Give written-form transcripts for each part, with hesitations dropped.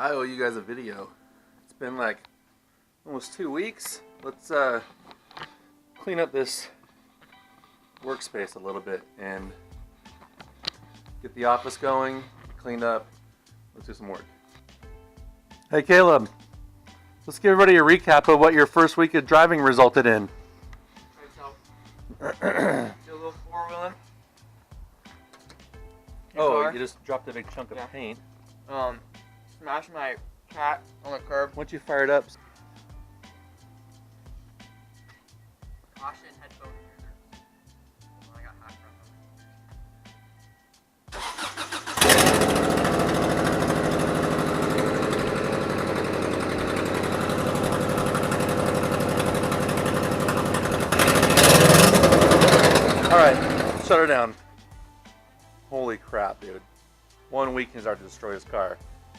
I owe you guys a video. It's been like almost 2 weeks. Let's clean up this workspace a little bit and get the office going, cleaned up. Let's do some work. Hey Caleb, let's give everybody a recap of what your first week of driving resulted in. Do a little four-wheeling. Oh, you just dropped a big chunk of paint. Smashed my cat on the curb. Once you fire it up. Caution headphone users. Oh, I got hot from Alright, shut her down. Holy crap, dude. 1 week he's already destroyed his car.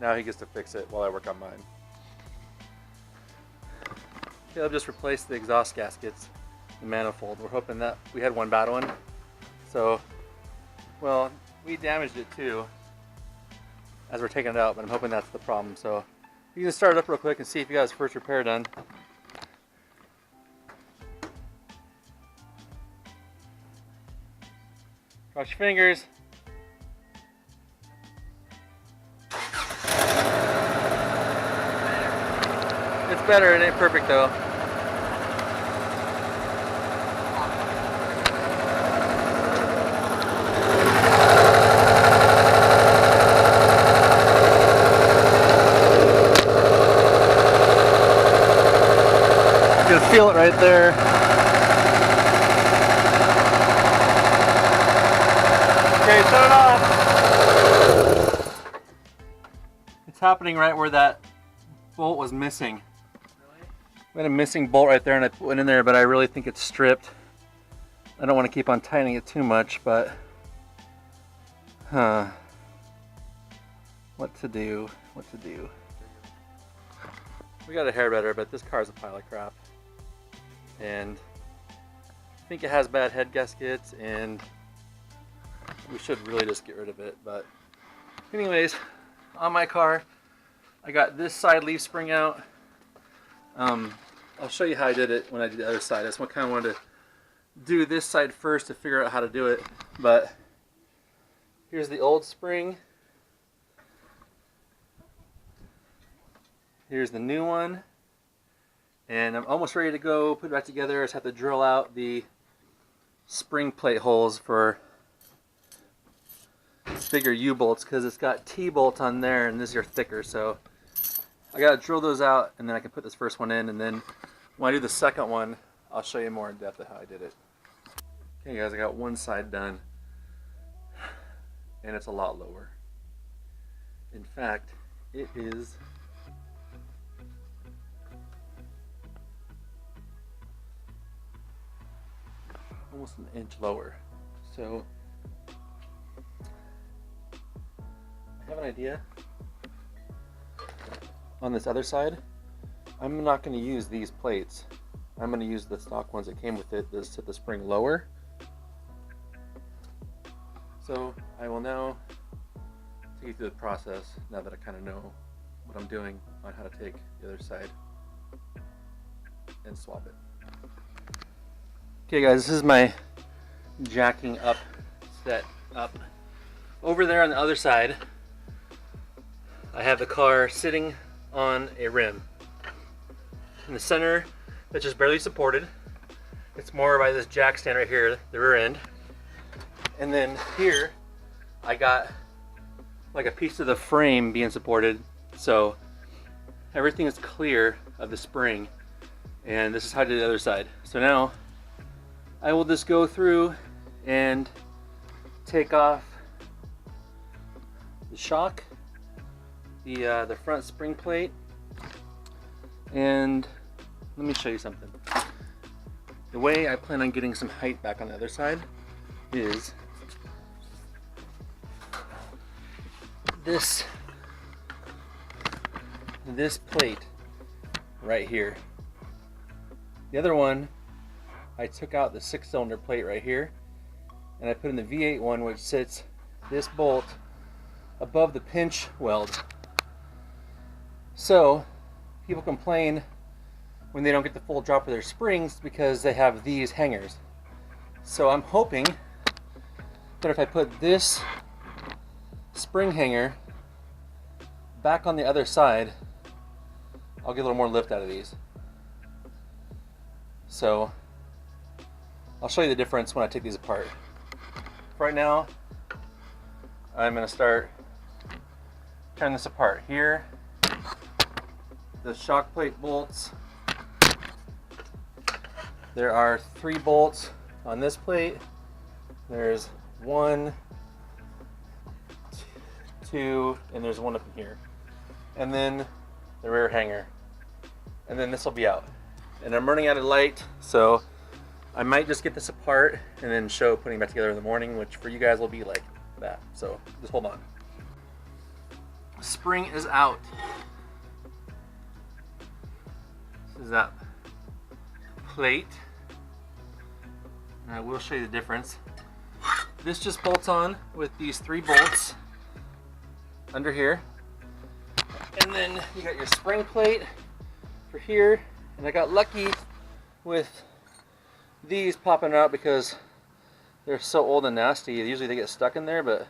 Now he gets to fix it while I work on mine. Caleb just replaced the exhaust gaskets, the manifold. We're hoping that we had one bad one. So, well, we damaged it too as we're taking it out, but I'm hoping that's the problem. So, you can start it up real quick and see if you got his first repair done. Cross your fingers. It's better, it ain't perfect though. You can feel it right there. Okay, shut it off. It's happening right where that bolt was missing. We had a missing bolt right there and I put it in there, but I really think it's stripped. I don't want to keep on tightening it too much, but what to do? We got a hair better, but this car is a pile of crap. And I think it has bad head gaskets and we should really just get rid of it. But anyways, on my car, I got this side leaf spring out. I'll show you how I did it when I did the other side. I just kind of wanted to do this side first to figure out how to do it. But here's the old spring. Here's the new one. And I'm almost ready to go put it back together. I just have to drill out the spring plate holes for bigger U-bolts because it's got T-bolts on there and these are thicker. So I gotta drill those out and then I can put this first one in, and then when I do the second one, I'll show you more in depth of how I did it. Okay guys, I got one side done and it's a lot lower. In fact, it is almost an inch lower. So I have an idea. On this other side, I'm not going to use these plates. I'm going to use the stock ones that came with it to set the spring lower. So I will now take you through the process now that I kind of know what I'm doing on how to take the other side and swap it. Okay guys, this is my jacking up set up. Over there on the other side, I have the car sitting on a rim. In the center, that's just barely supported. It's more by this jack stand right here, the rear end. And then here, I got like a piece of the frame being supported. So everything is clear of the spring. And this is how I did the other side. So now, I will just go through and take off the shock, the front spring plate, and let me show you something. The way I plan on getting some height back on the other side is this plate right here. The other one, I took out the 6-cylinder plate right here and I put in the V8 one, which sits this bolt above the pinch weld. So people complain when they don't get the full drop of their springs because they have these hangers. So I'm hoping that if I put this spring hanger back on the other side, I'll get a little more lift out of these. So I'll show you the difference when I take these apart. Right now, I'm going to start tearing this apart. Here, the shock plate bolts. There are 3 bolts on this plate. There's 1, 2, and there's 1 up in here. And then the rear hanger. And then this will be out. And I'm running out of light, so I might just get this apart and then show putting it back together in the morning, which for you guys will be like that. So just hold on. Spring is out. This is that plate. And I will show you the difference. This just bolts on with these 3 bolts under here. And then you got your spring plate for here. And I got lucky with these popping out because they're so old and nasty. Usually they get stuck in there, but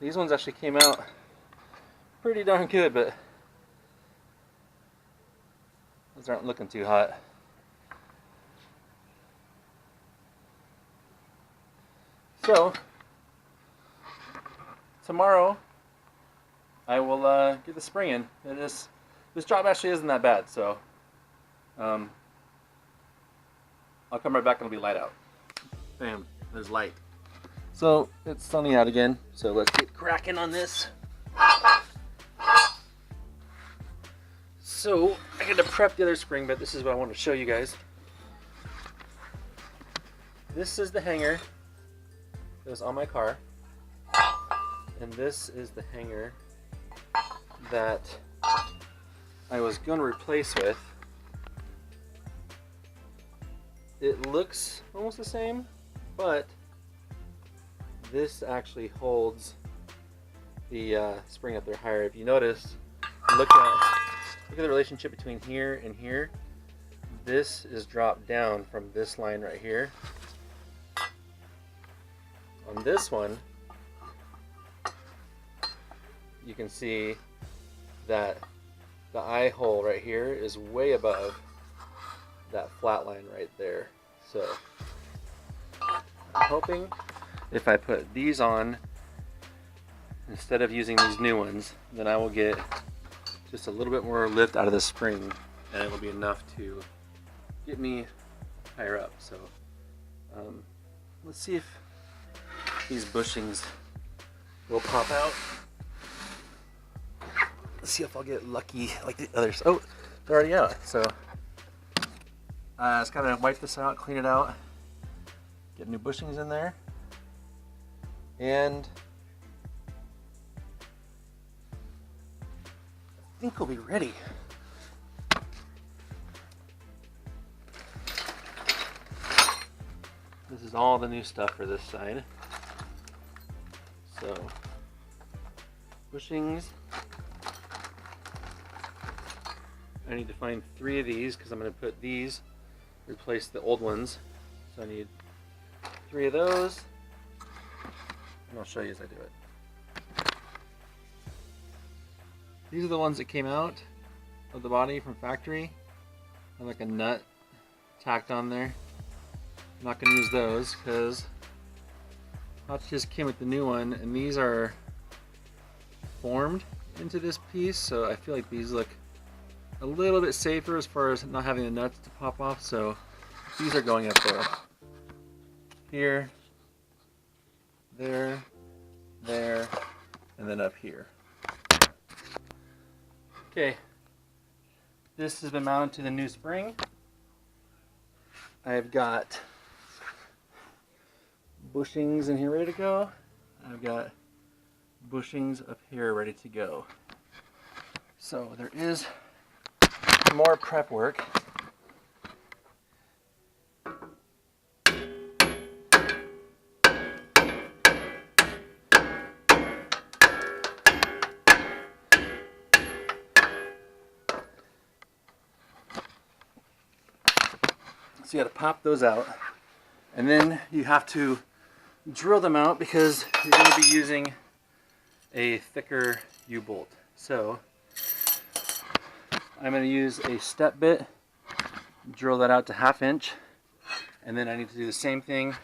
these ones actually came out pretty darn good, but those aren't looking too hot. So tomorrow I will get the spring in. This job actually isn't that bad, so I'll come right back and it'll be light out. Bam, there's light. So it's sunny out again, so let's get cracking on this. So I got to prep the other spring, but this is what I want to show you guys. This is the hanger that was on my car, and this is the hanger that I was going to replace with. It looks almost the same, but this actually holds the spring up there higher. If you notice, look at the relationship between here and here. This is dropped down from this line right here. On this one, you can see that the eye hole right here is way above that flat line right there. So I'm hoping if I put these on instead of using these new ones, then I will get just a little bit more lift out of the spring, and it will be enough to get me higher up. So let's see if these bushings will pop out. Let's see if I'll get lucky like the others. Oh, they're already out. So just gotta wipe this out, clean it out, get new bushings in there, and I think we'll be ready. This is all the new stuff for this side. So bushings. I need to find 3 of these because I'm going to put these, replace the old ones. So I need 3 of those, and I'll show you as I do it. These are the ones that came out of the body from factory. Have like a nut tacked on there. I'm not going to use those because Hotchkis came with the new one, and these are formed into this piece, so I feel like these look a little bit safer as far as not having the nuts to pop off, so these are going up there. Here, there, there, and then up here. Okay, this has been mounted to the new spring. I've got bushings in here ready to go. I've got bushings up here ready to go. So there is more prep work. So you got to pop those out, and then you have to drill them out because you're going to be using a thicker U-bolt. So I'm going to use a step bit, drill that out to 1/2 inch, and then I need to do the same thing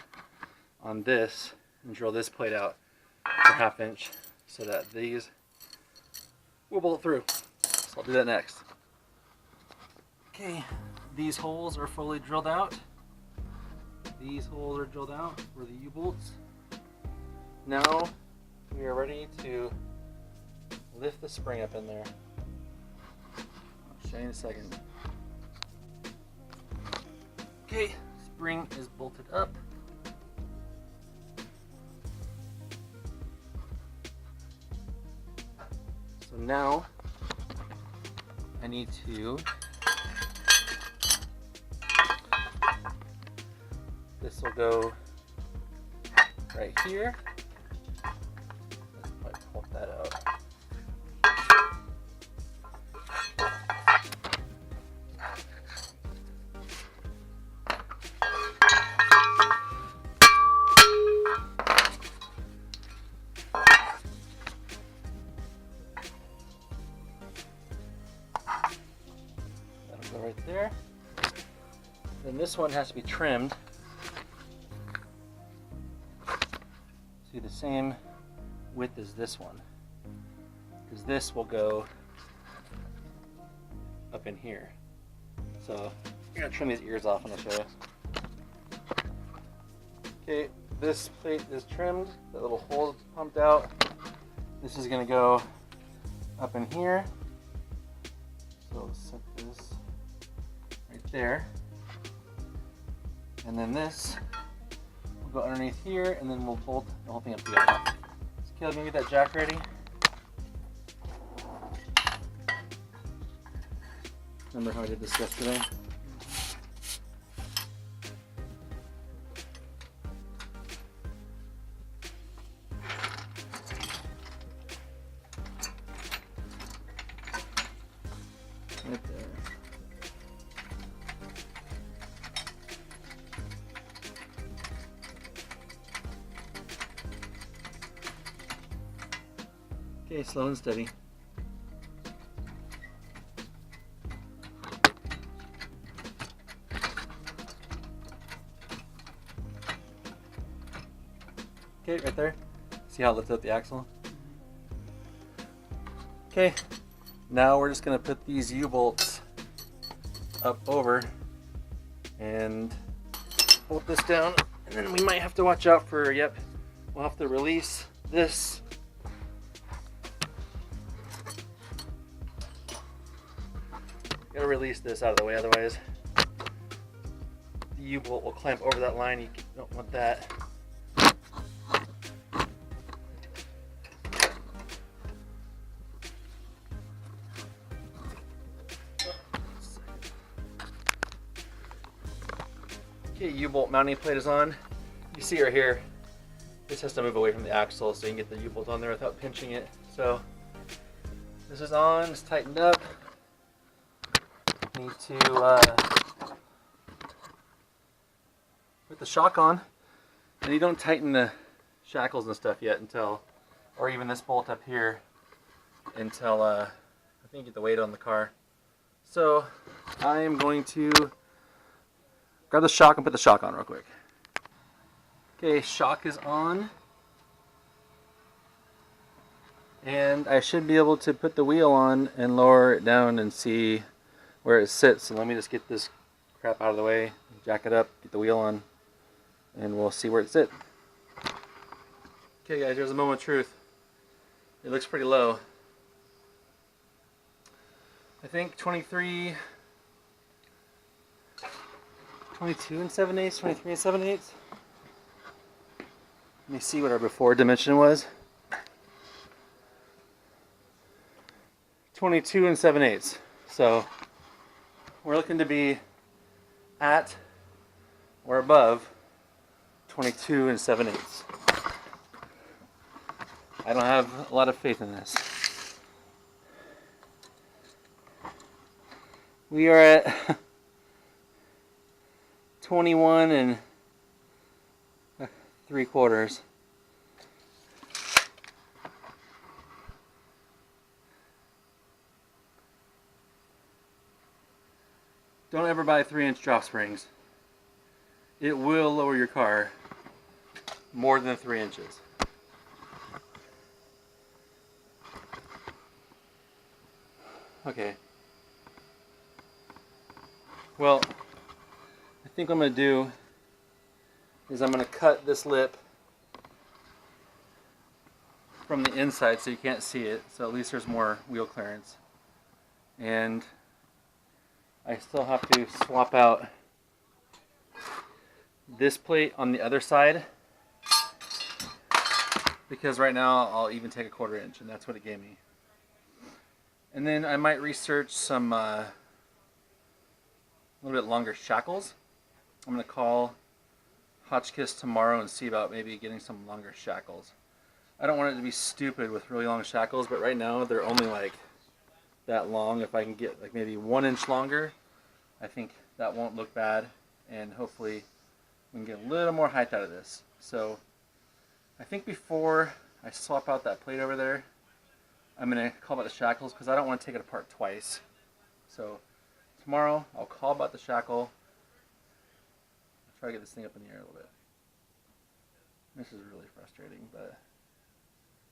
on this and drill this plate out to 1/2 inch so that these will bolt through. So I'll do that next. Okay, these holes are fully drilled out. These holes are drilled out for the U-bolts. Now we are ready to lift the spring up in there. I'll show you in a second. Okay, spring is bolted up. So now I need to, this will go right here. Let's probably pulp that out. That'll go right there. Then this one has to be trimmed to the same width as this one, because this will go up in here. So I'm gonna trim these ears off and I'll show you. Okay, this plate is trimmed, the little hole is pumped out. This is gonna go up in here. So let's set this right there. And then this will go underneath here, and then we'll bolt the whole thing up together. So Caleb, you get that jack ready? Remember how I did this yesterday? Right there. Okay, slow and steady. Okay, right there. See how it lifts up the axle? Okay, now we're just going to put these U-bolts up over and bolt this down, and then we might have to watch out for, yep, we'll have to release this. Gotta release this out of the way, otherwise the U-bolt will clamp over that line. You don't want that. Okay, U-bolt mounting plate is on. You see right here, this has to move away from the axle so you can get the U-bolt on there without pinching it. So this is on, it's tightened up. Need to put the shock on, and you don't tighten the shackles and stuff yet until, or even this bolt up here, until I think you get the weight on the car. So I am going to grab the shock and put the shock on real quick. Okay, shock is on, and I should be able to put the wheel on and lower it down and see where it sits. So let me just get this crap out of the way, jack it up, get the wheel on, and we'll see where it sits. Okay guys, here's a moment of truth. It looks pretty low. I think 22 and 7/8, 23 and 7/8. Let me see what our before dimension was. 22 and 7/8. So we're looking to be at or above 22 and 7/8. I don't have a lot of faith in this. We are at 21 3/4. Don't ever buy 3-inch drop springs. It will lower your car more than 3 inches. Okay. Well, I think what I'm going to do is I'm going to cut this lip from the inside so you can't see it, so at least there's more wheel clearance. And I still have to swap out this plate on the other side, because right now I'll even take a 1/4 inch, and that's what it gave me. And then I might research some a little bit longer shackles. I'm going to call Hotchkis tomorrow and see about maybe getting some longer shackles. I don't want it to be stupid with really long shackles, but right now they're only like that long. If I can get like maybe 1 inch longer, I think that won't look bad, and hopefully we can get a little more height out of this. So I think before I swap out that plate over there, I'm going to call about the shackles because I don't want to take it apart twice. So tomorrow I'll call about the shackle. I'll try to get this thing up in the air a little bit. This is really frustrating, but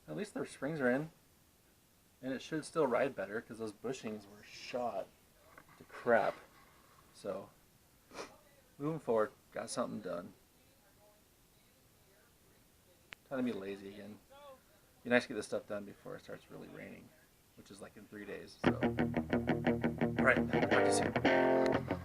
at least the springs are in, and it should still ride better because those bushings were shot to crap. So moving forward, got something done. Trying to be lazy again. Be nice to get this stuff done before it starts really raining, which is like in 3 days. So, all right, talk to you soon.